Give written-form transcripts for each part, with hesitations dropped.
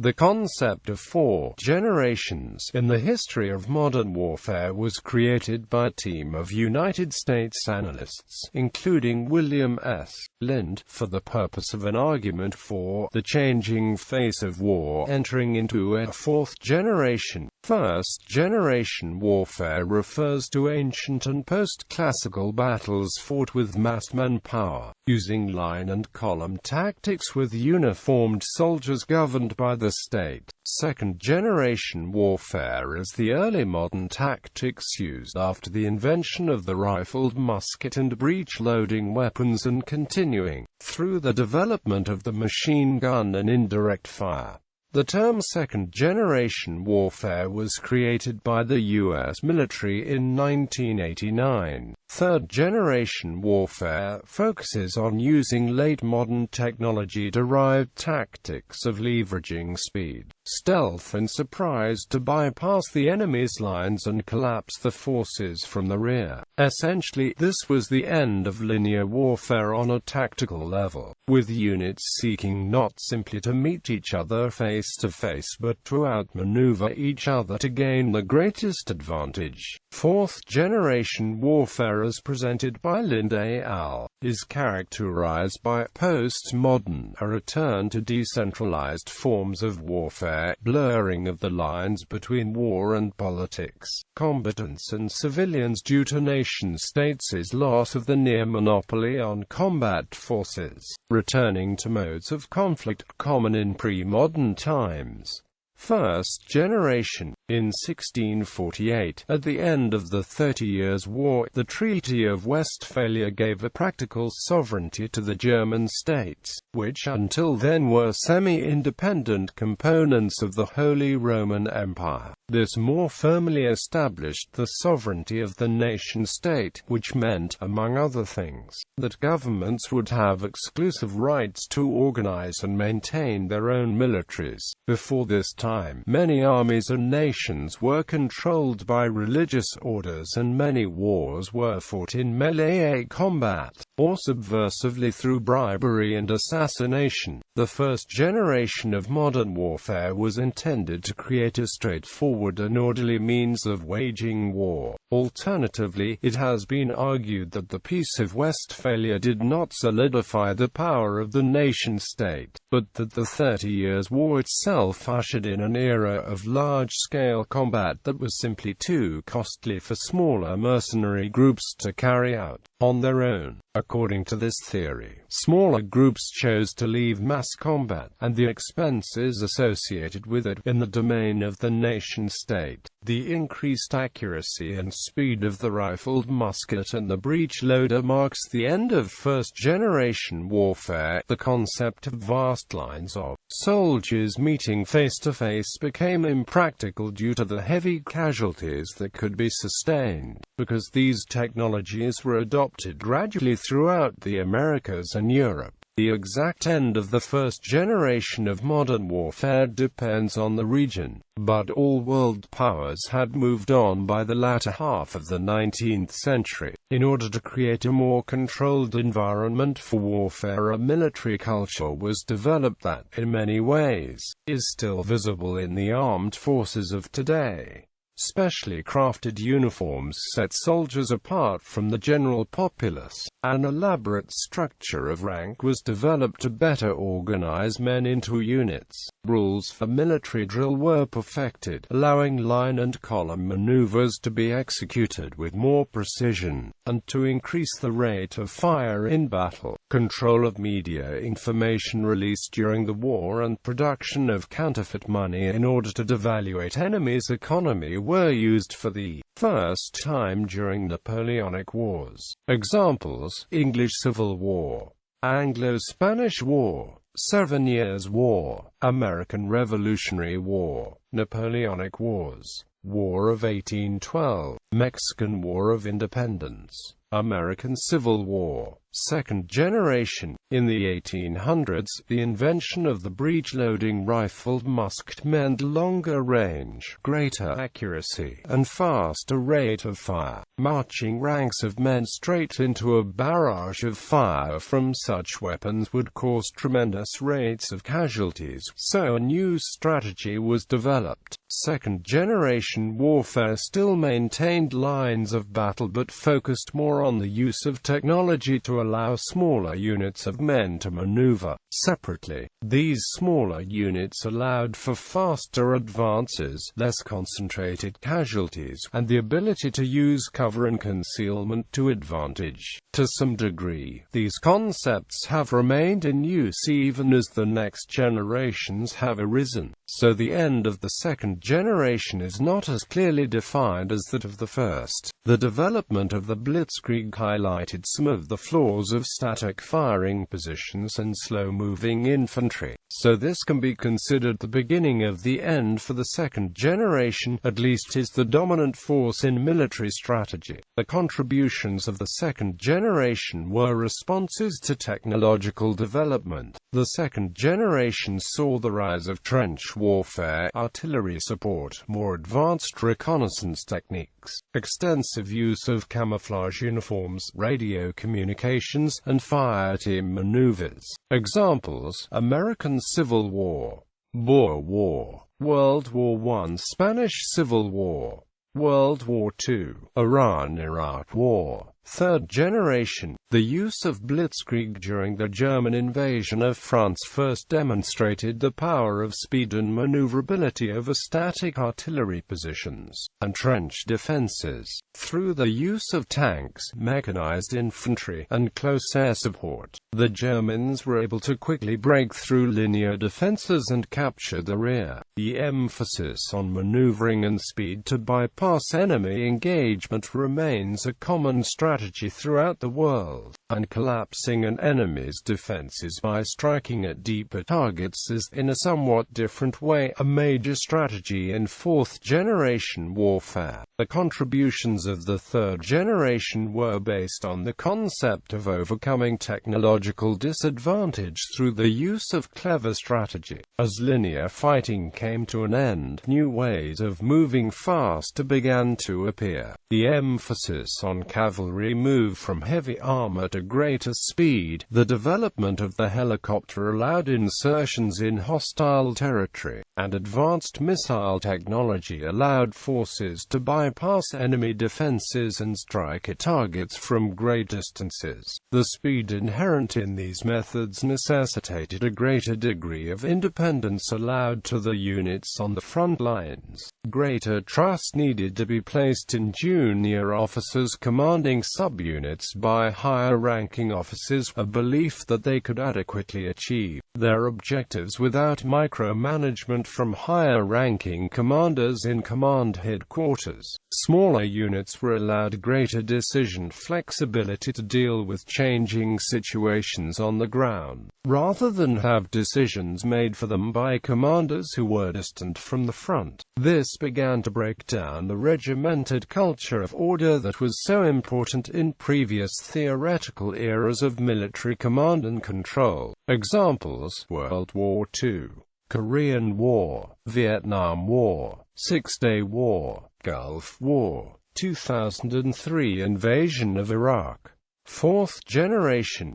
The concept of 4 generations in the history of modern warfare was created by a team of United States analysts, including William S.Lind, for the purpose of an argument for the changing face of war entering into a 4th generation. First-generation warfare refers to ancient and post-classical battles fought with massed manpower, using line and column tactics with uniformed soldiers governed by the state. Second-generation warfare is the early modern tactics used after the invention of the rifled musket and breech-loading weapons and continuing through the development of the machine gun and indirect fire. The term second-generation warfare was created by the U.S. military in 1989. Third-generation warfare focuses on using late-modern technology-derived tactics of leveraging speed, stealth and surprise to bypass the enemy's lines and collapse the forces from the rear. Essentially, this was the end of linear warfare on a tactical level, with units seeking not simply to meet each other face-to-face but to outmaneuver each other to gain the greatest advantage. Fourth-generation warfare, as presented by Lind et al., is characterized by postmodern, a return to decentralized forms of warfare, blurring of the lines between war and politics, combatants and civilians due to nation-states' loss of the near monopoly on combat forces, returning to modes of conflict common in pre-modern times. First generation. In 1648, at the end of the 30 Years' War, the Treaty of Westphalia gave a practical sovereignty to the German states, which until then were semi-independent components of the Holy Roman Empire. This more firmly established the sovereignty of the nation-state, which meant, among other things, that governments would have exclusive rights to organize and maintain their own militaries. Before this time, many armies and nations were controlled by religious orders and many wars were fought in melee combat, or subversively through bribery and assassination. The first generation of modern warfare was intended to create a straightforward and orderly means of waging war. Alternatively, it has been argued that the Peace of Westphalia did not solidify the power of the nation-state, but that the 30 Years' War itself ushered in an era of large-scale combat that was simply too costly for smaller mercenary groups to carry out on their own. According to this theory, smaller groups chose to leave mass combat, and the expenses associated with it, in the domain of the nation-state. The increased accuracy and speed of the rifled musket and the breech loader marks the end of first-generation warfare. The concept of vast lines of soldiers meeting face-to-face became impractical due to the heavy casualties that could be sustained, because these technologies were adopted gradually throughout the Americas and Europe. The exact end of the first generation of modern warfare depends on the region, but all world powers had moved on by the latter half of the 19th century. In order to create a more controlled environment for warfare, a military culture was developed that, in many ways, is still visible in the armed forces of today. Specially crafted uniforms set soldiers apart from the general populace. An elaborate structure of rank was developed to better organize men into units. Rules for military drill were perfected, allowing line and column maneuvers to be executed with more precision, and to increase the rate of fire in battle. Control of media information released during the war and production of counterfeit money in order to devaluate enemies' economy were used for the first time during Napoleonic Wars. Examples: English Civil War, Anglo-Spanish War, 7 Years' War, American Revolutionary War, Napoleonic Wars, War of 1812, Mexican War of Independence, American Civil War. Second generation. In the 1800s, the invention of the breech-loading rifled musket meant longer range, greater accuracy, and faster rate of fire. Marching ranks of men straight into a barrage of fire from such weapons would cause tremendous rates of casualties, so a new strategy was developed. Second-generation warfare still maintained lines of battle but focused more on the use of technology to allow smaller units of men to maneuver separately. These smaller units allowed for faster advances, less concentrated casualties, and the ability to use cover and concealment to advantage. To some degree, these concepts have remained in use even as the next generations have arisen, so the end of the second generation is not as clearly defined as that of the first. The development of the blitzkrieg highlighted some of the flaws of static firing positions and slow-moving infantry, so this can be considered the beginning of the end for the second generation, at least is the dominant force in military strategy. The contributions of the second generation were responses to technological development. The second generation saw the rise of trench warfare, artillery support, more advanced reconnaissance techniques, extensive use of camouflage uniforms, radio communications, and fireteam maneuvers. Examples: American Civil War, Boer War, World War I, Spanish Civil War, World War II, Iran-Iraq War. Third generation. The use of blitzkrieg during the German invasion of France first demonstrated the power of speed and maneuverability over static artillery positions and trench defenses. Through the use of tanks, mechanized infantry, and close air support, the Germans were able to quickly break through linear defenses and capture the rear. The emphasis on maneuvering and speed to bypass enemy engagement remains a common strategy throughout the world, and collapsing an enemy's defenses by striking at deeper targets is, in a somewhat different way, a major strategy in fourth-generation warfare. The contributions of the third generation were based on the concept of overcoming technological disadvantage through the use of clever strategy. As linear fighting came to an end, new ways of moving faster began to appear. The emphasis on cavalry moved from heavy armor to greater speed. The development of the helicopter allowed insertions in hostile territory, and advanced missile technology allowed forces to bypass enemy defenses and strike at targets from great distances. The speed inherent in these methods necessitated a greater degree of independence allowed to the units on the front lines. Greater trust needed to be placed in junior officers commanding subunits by higher-ranking officers, a belief that they could adequately achieve their objectives without micromanagement from higher-ranking commanders in command headquarters. Smaller units were allowed greater decision flexibility to deal with changing situations on the ground, rather than have decisions made for them by commanders who were distant from the front. This began to break down the regimented culture of order that was so important in previous theoretical eras of military command and control. Examples: World War II, Korean War, Vietnam War, Six-Day War, Gulf War, 2003 invasion of Iraq. Fourth generation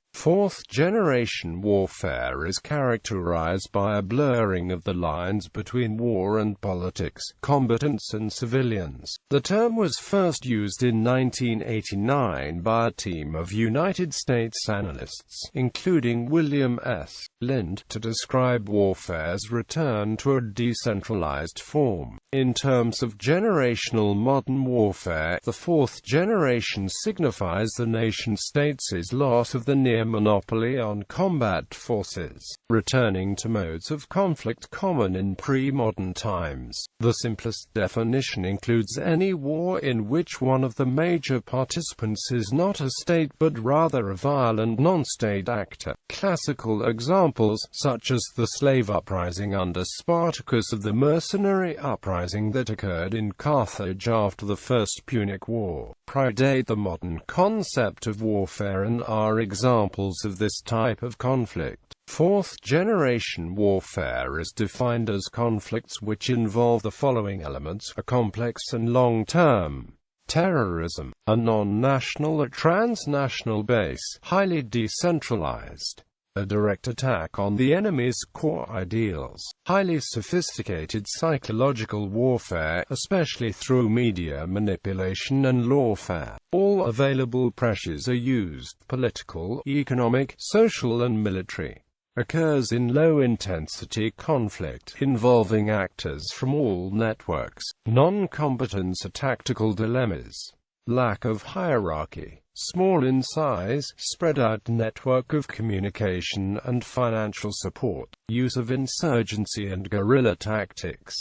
warfare is characterized by a blurring of the lines between war and politics, combatants and civilians. The term was first used in 1989 by a team of United States analysts, including William S.Lind, to describe warfare's return to a decentralized form. In terms of generational modern warfare, the fourth generation signifies the nation-states' loss of the near near monopoly on combat forces, returning to modes of conflict common in pre-modern times. The simplest definition includes any war in which one of the major participants is not a state but rather a violent non-state actor. Classical examples, such as the slave uprising under Spartacus or the mercenary uprising that occurred in Carthage after the First Punic War, predate the modern concept of warfare and are examples of this type of conflict. Fourth-generation warfare is defined as conflicts which involve the following elements: a complex and long-term terrorism, a non-national or transnational base, highly decentralized, a direct attack on the enemy's core ideals, highly sophisticated psychological warfare, especially through media manipulation and lawfare. All available pressures are used, political, economic, social and military. Occurs in low-intensity conflict, involving actors from all networks, non-competence or tactical dilemmas, lack of hierarchy, small in size, spread-out network of communication and financial support, use of insurgency and guerrilla tactics.